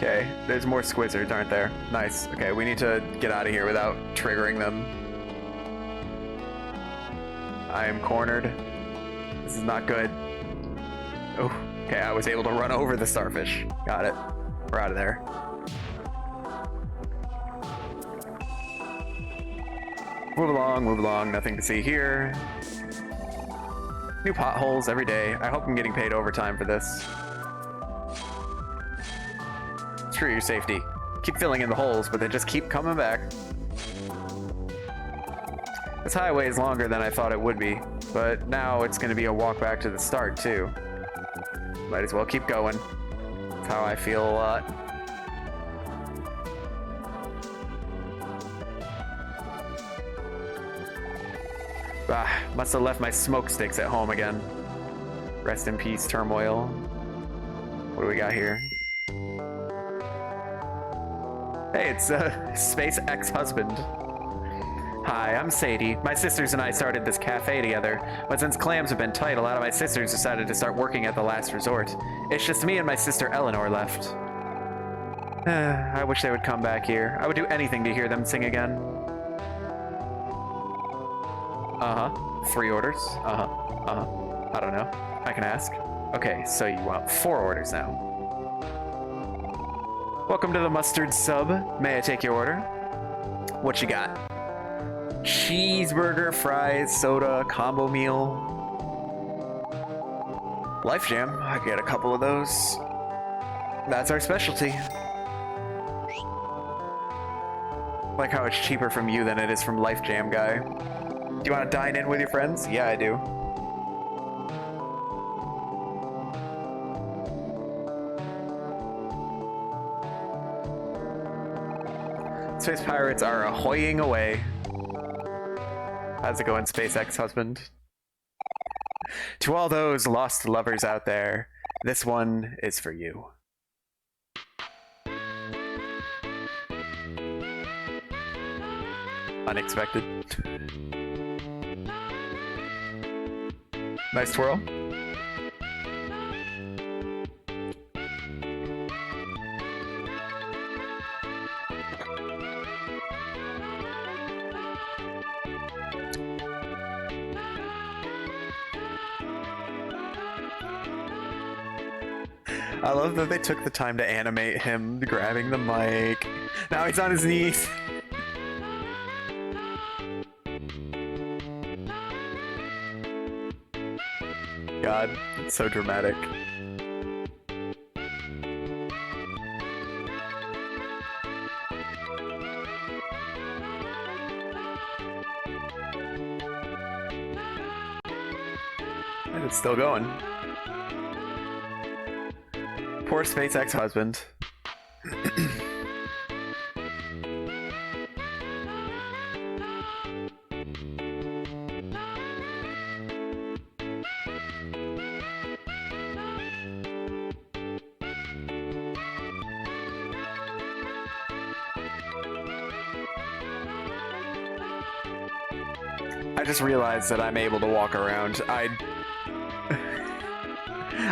Okay, there's more squizzards, aren't there? Nice. Okay, we need to get out of here without triggering them. I am cornered. This is not good. Oh, okay, I was able to run over the starfish. Got it. We're out of there. Move along, nothing to see here. New potholes every day. I hope I'm getting paid overtime for this. Screw your safety. Keep filling in the holes, but they just keep coming back. This highway is longer than I thought it would be, but now it's going to be a walk back to the start, too. Might as well keep going. That's how I feel a lot. Must have left my smoke sticks at home again. Rest in peace, turmoil. What do we got here? Hey, it's Space ex-husband. Hi, I'm Sadie. My sisters and I started this cafe together, but since clams have been tight, a lot of my sisters decided to start working at the last resort. It's just me and my sister Eleanor left. I wish they would come back here. I would do anything to hear them sing again. Uh-huh. 3 orders. Uh-huh. Uh-huh. I don't know. I can ask. Okay, so you want 4 orders now. Welcome to the mustard sub. May I take your order? What you got? Cheeseburger, fries, soda, combo meal. Life Jam. I get a couple of those. That's our specialty. Like how it's cheaper from you than it is from Life Jam guy. Do you want to dine in with your friends? Yeah, I do. Space pirates are ahoying away. How's it going, Space ex-husband? To all those lost lovers out there, this one is for you. Unexpected. Nice twirl. I love that they took the time to animate him grabbing the mic. Now he's on his knees. God, it's so dramatic. And it's still going. Poor Space ex-husband. I just realized that I'm able to walk around.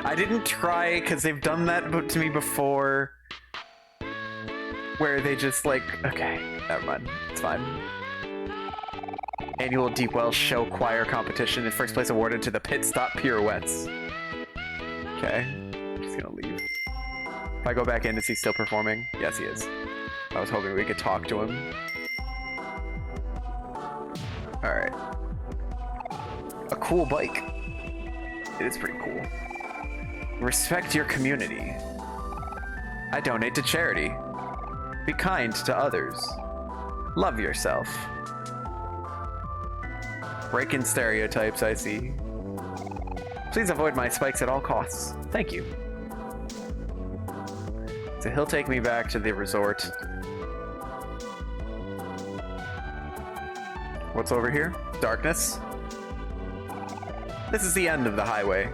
I didn't try, because they've done that to me before. Where they just like... Okay, never mind. It's fine. Annual Deep Wells Show Choir Competition. In first place awarded to the Pit Stop Pirouettes. Okay. I'm just gonna leave. If I go back in, is he still performing? Yes, he is. I was hoping we could talk to him. Alright. A cool bike. It is pretty cool. Respect your community. I donate to charity. Be kind to others. Love yourself. Breaking stereotypes, I see. Please avoid my spikes at all costs. Thank you. So he'll take me back to the resort. What's over here? Darkness. This is the end of the highway.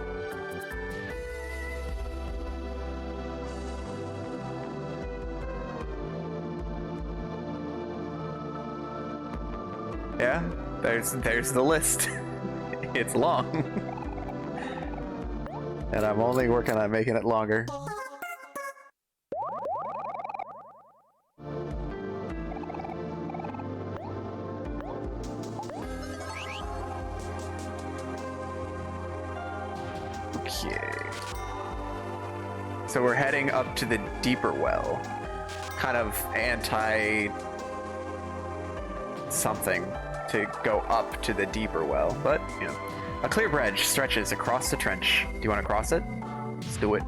Yeah, there's the list. It's long. And I'm only working on making it longer. So we're heading up to the deeper well. Kind of anti something to go up to the deeper well, but you know. A clear bridge stretches across the trench. Do you want to cross it? Let's do it.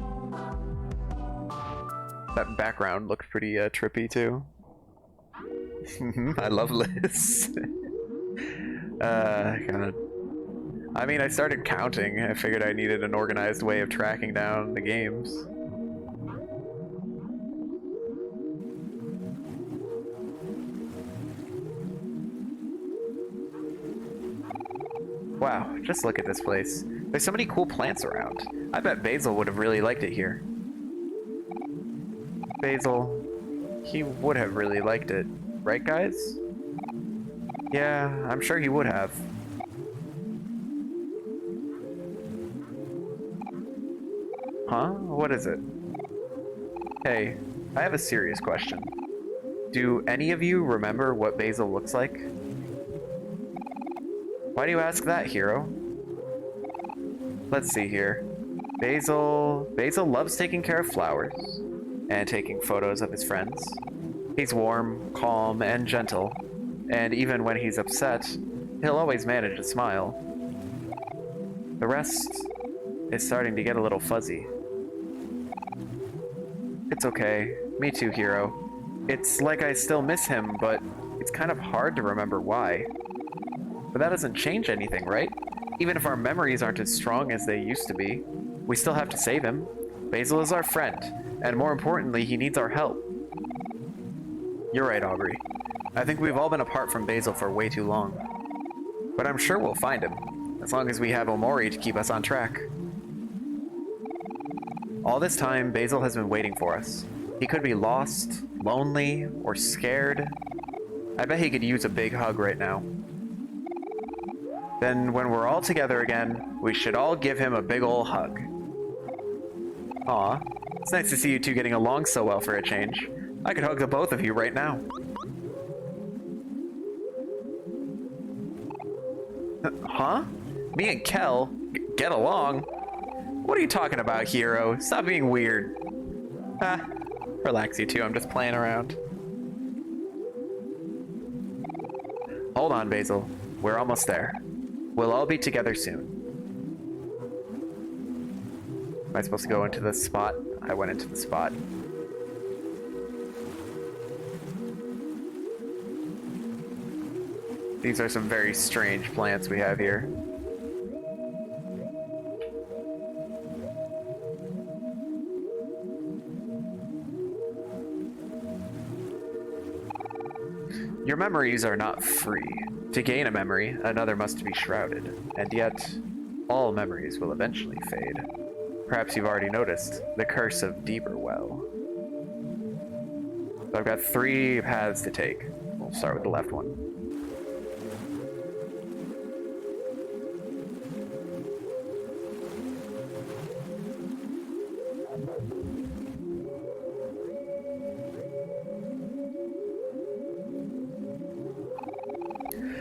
That background looked pretty trippy too. I love Liz. God. I mean, I started counting. I figured I needed an organized way of tracking down the games. Wow, just look at this place. There's so many cool plants around. I bet Basil would have really liked it here. Basil, he would have really liked it. Right, guys? Yeah, I'm sure he would have. Huh? What is it? Hey, I have a serious question. Do any of you remember what Basil looks like? Why do you ask that, hero? Let's see here. Basil loves taking care of flowers and taking photos of his friends. He's warm, calm, and gentle, and even when he's upset, he'll always manage to smile. The rest is starting to get a little fuzzy. It's okay. Me too, hero. It's like I still miss him, but it's kind of hard to remember why. But that doesn't change anything, right? Even if our memories aren't as strong as they used to be, we still have to save him. Basil is our friend, and more importantly, he needs our help. You're right, Aubrey. I think we've all been apart from Basil for way too long. But I'm sure we'll find him, as long as we have Omori to keep us on track. All this time, Basil has been waiting for us. He could be lost, lonely, or scared. I bet he could use a big hug right now. Then, when we're all together again, we should all give him a big ol' hug. Aw, it's nice to see you two getting along so well for a change. I could hug the both of you right now. Huh? Me and Kel get along? What are you talking about, hero? Stop being weird. Ah, relax you two, I'm just playing around. Hold on, Basil. We're almost there. We'll all be together soon. Am I supposed to go into the spot? I went into the spot. These are some very strange plants we have here. Your memories are not free. To gain a memory, another must be shrouded, and yet, all memories will eventually fade. Perhaps you've already noticed the curse of Deeper Well. So I've got 3 paths to take. We'll start with the left one.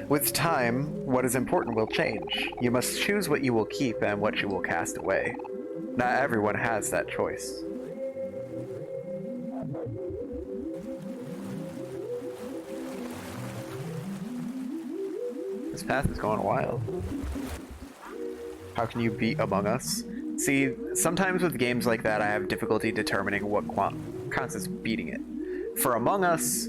With time, what is important will change. You must choose what you will keep and what you will cast away. Not everyone has that choice. This path is going wild. How can you beat Among Us? See, sometimes with games like that, I have difficulty determining what counts as beating it. For Among Us,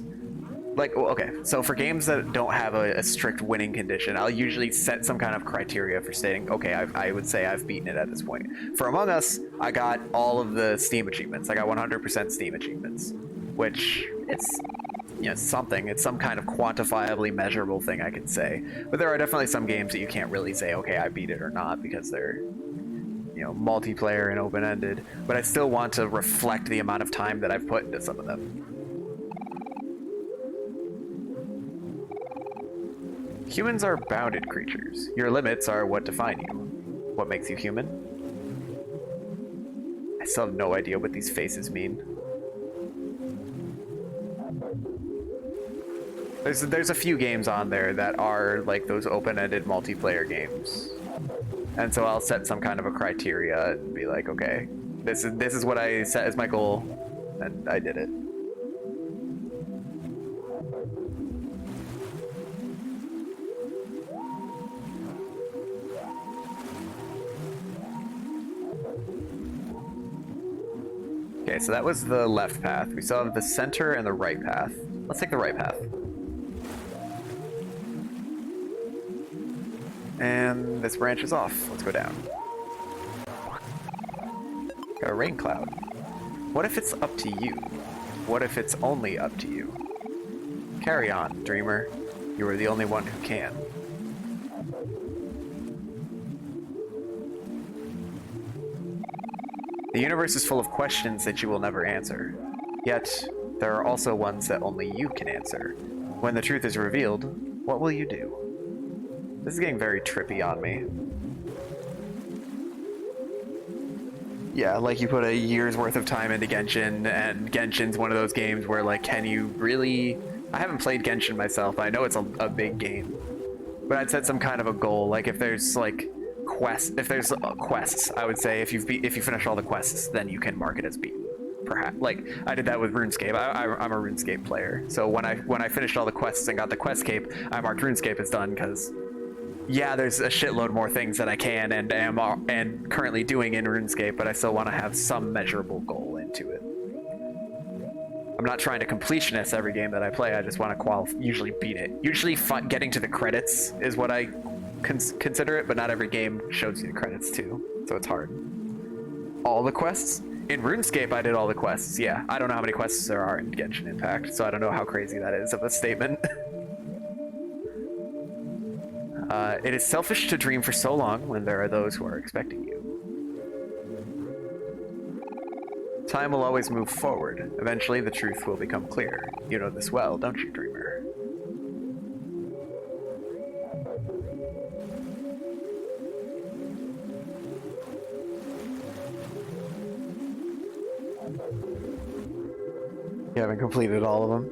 like, okay, so for games that don't have a strict winning condition, I'll usually set some kind of criteria for stating, okay, I would say I've beaten it at this point. For Among Us, I got all of the Steam achievements. I got 100% Steam achievements, which it's, you know, something. It's some kind of quantifiably measurable thing I can say. But there are definitely some games that you can't really say, okay, I beat it or not, because they're, you know, multiplayer and open-ended. But I still want to reflect the amount of time that I've put into some of them. Humans are bounded creatures. Your limits are what define you. What makes you human? I still have no idea what these faces mean. There's a few games on there that are like those open-ended multiplayer games. And so I'll set some kind of a criteria and be like, okay, This is what I set as my goal, and I did it. Okay, so that was the left path. We still have the center and the right path. Let's take the right path. And this branch is off. Let's go down. Got a rain cloud. What if it's up to you? What if it's only up to you? Carry on, dreamer. You are the only one who can. The universe is full of questions that you will never answer. Yet, there are also ones that only you can answer. When the truth is revealed, what will you do? This is getting very trippy on me. Yeah, like you put a year's worth of time into Genshin, and Genshin's one of those games where, like, can you really... I haven't played Genshin myself, I know it's a big game. But I'd set some kind of a goal, like if there's, like, quests, I would say if you finish all the quests, then you can mark it as beaten. Perhaps, like, I did that with RuneScape. I'm a RuneScape player, so when I finished all the quests and got the quest cape, I marked RuneScape as done, because... yeah, there's a shitload more things that I can and am currently doing in RuneScape, but I still want to have some measurable goal into it. I'm not trying to completionist every game that I play. I just want to usually beat it. Usually, getting to the credits is what I consider it, but not every game shows you the credits too, so it's hard. All the quests in RuneScape, I did all the quests. Yeah, I don't know how many quests there are in Genshin Impact, so I don't know how crazy that is of a statement. It is selfish to dream for so long when there are those who are expecting you. Time will always move forward. Eventually, the truth will become clear. You know this well, don't you, dreamer? You haven't completed all of them?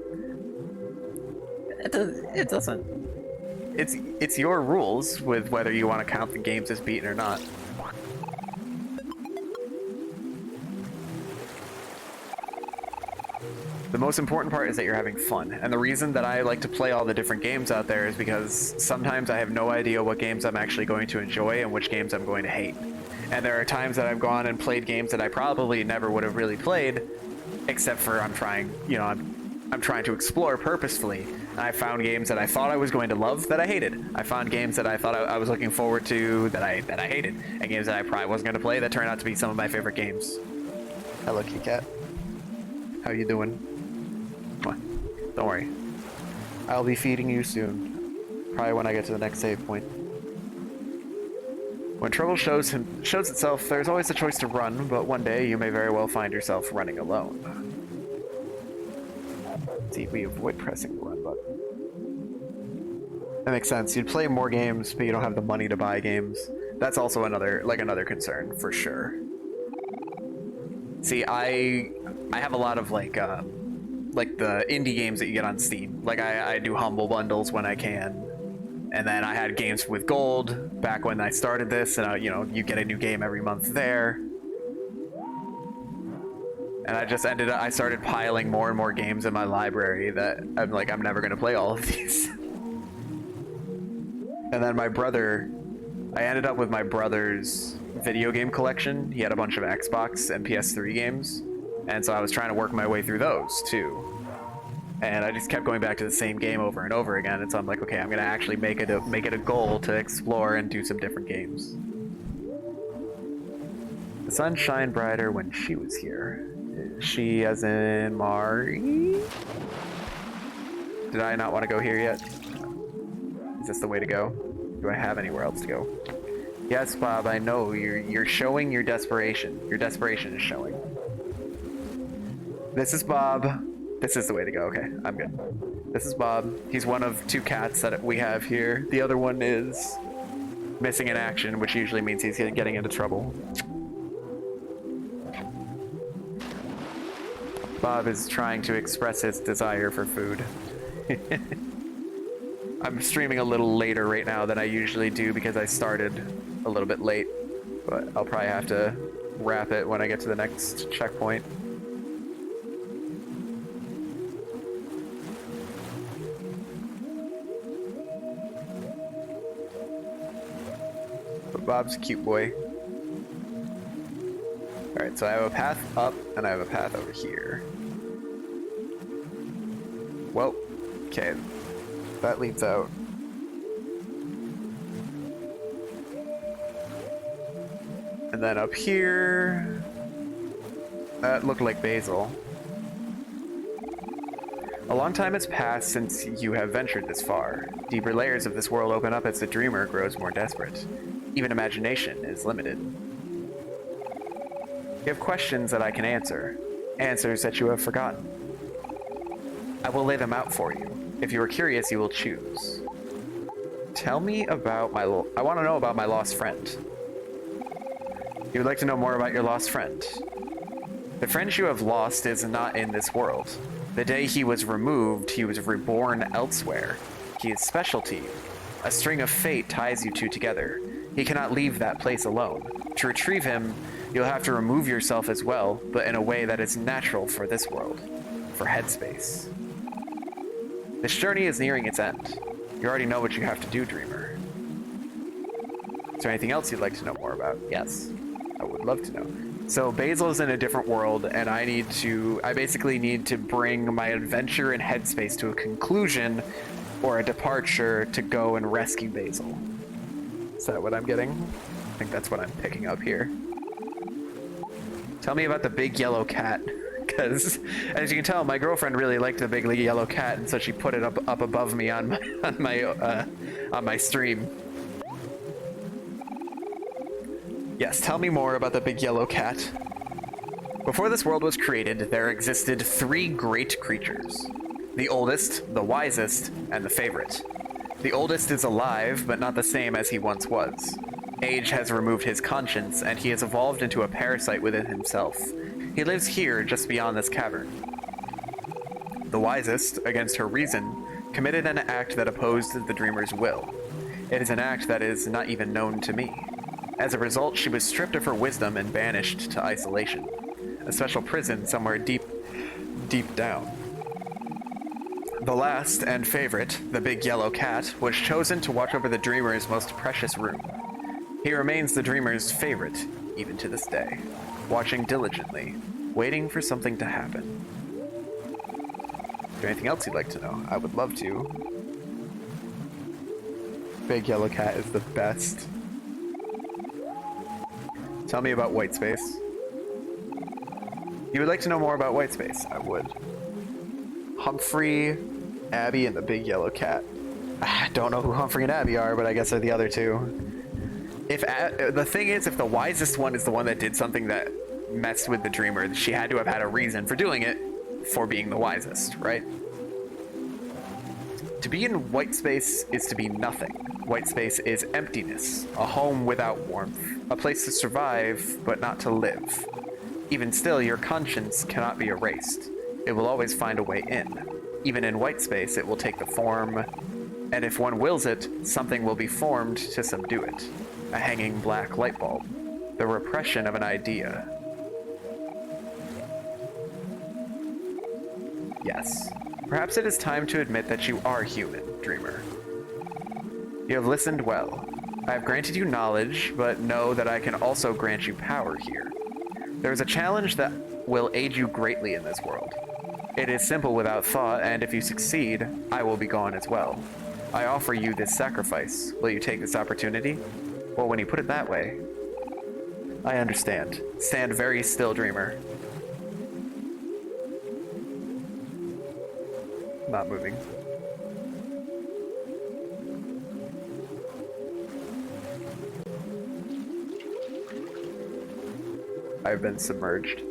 It doesn't. It's your rules with whether you want to count the games as beaten or not. The most important part is that you're having fun, and the reason that I like to play all the different games out there is because sometimes I have no idea what games I'm actually going to enjoy and which games I'm going to hate. And there are times that I've gone and played games that I probably never would have really played, except for I'm trying to explore purposefully. I found games that I thought I was going to love that I hated. I found games that I thought I was looking forward to that I hated, and games that I probably wasn't going to play that turned out to be some of my favorite games. Hello, Kitty Cat. How you doing? Come on. Don't worry. I'll be feeding you soon. Probably when I get to the next save point. When trouble shows itself, there's always a choice to run, but one day you may very well find yourself running alone. See, we avoid pressing the run button. That makes sense. You'd play more games, but you don't have the money to buy games. That's also another concern, for sure. See, I have a lot of like the indie games that you get on Steam. Like I do Humble Bundles when I can. And then I had games with gold back when I started this, and you get a new game every month there. And I started piling more and more games in my library that I'm like, I'm never gonna play all of these. And then I ended up with my brother's video game collection. He had a bunch of Xbox and PS3 games, and so I was trying to work my way through those too. And I just kept going back to the same game over and over again, and so I'm like, okay, I'm gonna actually make it a goal to explore and do some different games. The sun shined brighter when she was here. She as in Mari? Did I not want to go here yet? Is this the way to go? Do I have anywhere else to go? Yes, Bob, I know. You're showing your desperation. Your desperation is showing. This is Bob. This is the way to go. Okay, I'm good. This is Bob. He's one of 2 cats that we have here. The other one is missing in action, which usually means he's getting into trouble. Bob is trying to express his desire for food. I'm streaming a little later right now than I usually do because I started a little bit late, but I'll probably have to wrap it when I get to the next checkpoint. But Bob's a cute boy. Alright, so I have a path up and I have a path over here. Well, okay. That leads out. And then up here, that looked like Basil. A long time has passed since you have ventured this far. Deeper layers of this world open up as the dreamer grows more desperate. Even imagination is limited. You have questions that I can answer, answers that you have forgotten. I will lay them out for you. If you are curious, you will choose. Tell me about I want to know about my lost friend. You would like to know more about your lost friend. The friend you have lost is not in this world. The day he was removed, he was reborn elsewhere. He is special to you. A string of fate ties you two together. He cannot leave that place alone. To retrieve him, you'll have to remove yourself as well, but in a way that is natural for this world, for headspace. This journey is nearing its end. You already know what you have to do, Dreamer. Is there anything else you'd like to know more about? Yes. I would love to know. So Basil's in a different world, and I basically need to bring my adventure in Headspace to a conclusion or a departure to go and rescue Basil. Is that what I'm getting? I think that's what I'm picking up here. Tell me about the big yellow cat, because as you can tell, my girlfriend really liked the big yellow cat, and so she put it up above me on my stream. Yes, tell me more about the big yellow cat. Before this world was created, there existed 3 great creatures. The oldest, the wisest, and the favorite. The oldest is alive, but not the same as he once was. Age has removed his conscience, and he has evolved into a parasite within himself. He lives here, just beyond this cavern. The wisest, against her reason, committed an act that opposed the dreamer's will. It is an act that is not even known to me. As a result, she was stripped of her wisdom and banished to isolation, a special prison somewhere deep, deep down. The last and favorite, the big yellow cat, was chosen to watch over the dreamer's most precious room. He remains the dreamer's favorite, even to this day, watching diligently, waiting for something to happen. Is there anything else you'd like to know? I would love to. Big yellow cat is the best. Tell me about white space. You would like to know more about white space? I would. Humphrey, Abby, and the big yellow cat. I don't know who Humphrey and Abby are, but I guess they're the other two. The thing is, if the wisest one is the one that did something that messed with the dreamer, she had to have had a reason for doing it, for being the wisest, right? To be in white space is to be nothing. White space is emptiness, a home without warmth, a place to survive, but not to live. Even still, your conscience cannot be erased. It will always find a way in. Even in white space, it will take the form, and if one wills it, something will be formed to subdue it. A hanging black light bulb. The repression of an idea. Yes. Perhaps it is time to admit that you are human, Dreamer. You have listened well. I have granted you knowledge, but know that I can also grant you power here. There is a challenge that will aid you greatly in this world. It is simple without thought, and if you succeed, I will be gone as well. I offer you this sacrifice. Will you take this opportunity? Well, when you put it that way, I understand. Stand very still, Dreamer. Not moving. I've been submerged.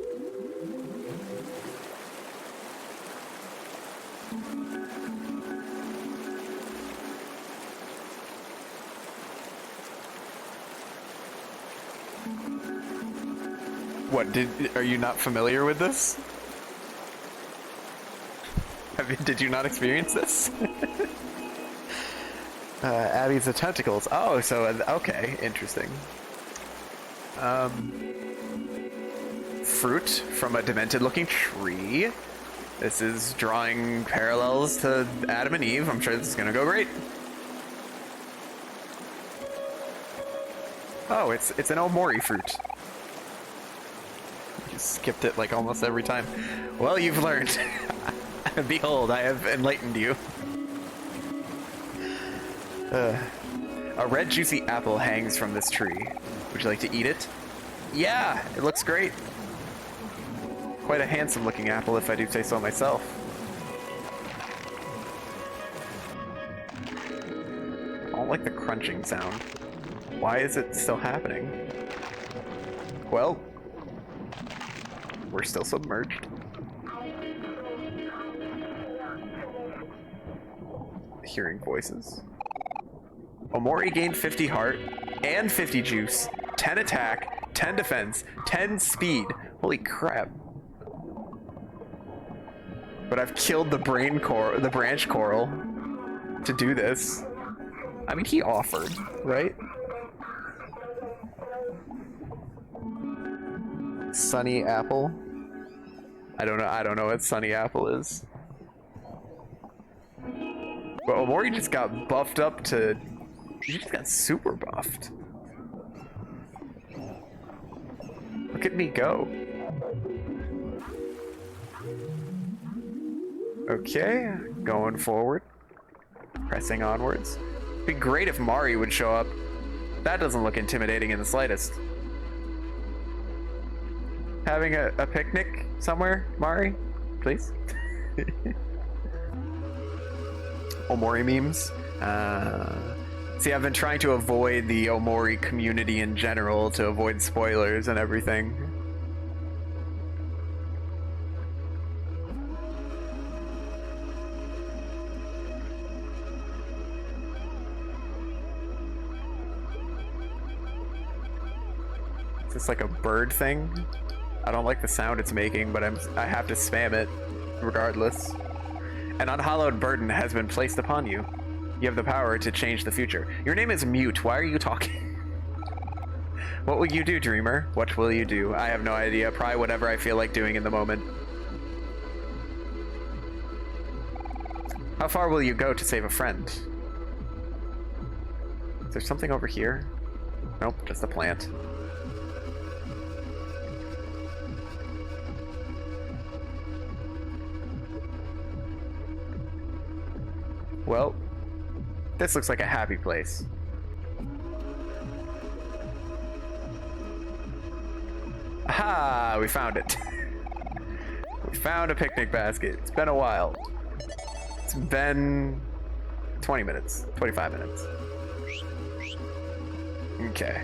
What, are you not familiar with this? Did you not experience this? Abby's the tentacles. Oh, so, okay, interesting. fruit from a demented-looking tree. This is drawing parallels to Adam and Eve. I'm sure this is gonna go great. Oh, it's an Omori fruit. You skipped it like almost every time. Well, you've learned. Behold, I have enlightened you. A red juicy apple hangs from this tree. Would you like to eat it? Yeah, it looks great. Quite a handsome looking apple if I do say so myself. I don't like the crunching sound. Why is it still happening? Well, we're still submerged. Hearing voices. Omori gained 50 heart and 50 juice, 10 attack, 10 defense, 10 speed. Holy crap. But I've killed the branch coral to do this. I mean, he offered, right? Sunny apple. I don't know what sunny apple is. But Omori just got buffed up to... He just got super buffed. Look at me go. Okay, going forward. Pressing onwards. It'd be great if Mari would show up. That doesn't look intimidating in the slightest. Having a picnic somewhere, Mari? Please? Omori memes. See, I've been trying to avoid the Omori community in general to avoid spoilers and everything. Is this like a bird thing? I don't like the sound it's making, but I have to spam it regardless. An unhallowed burden has been placed upon you. You have the power to change the future. Your name is Mute. Why are you talking? What will you do, dreamer? What will you do? I have no idea. Probably whatever I feel like doing in the moment. How far will you go to save a friend? Is there something over here? Nope, just a plant. Well, this looks like a happy place. Aha! We found it. We found a picnic basket. It's been a while. It's been 20 minutes, 25 minutes. Okay.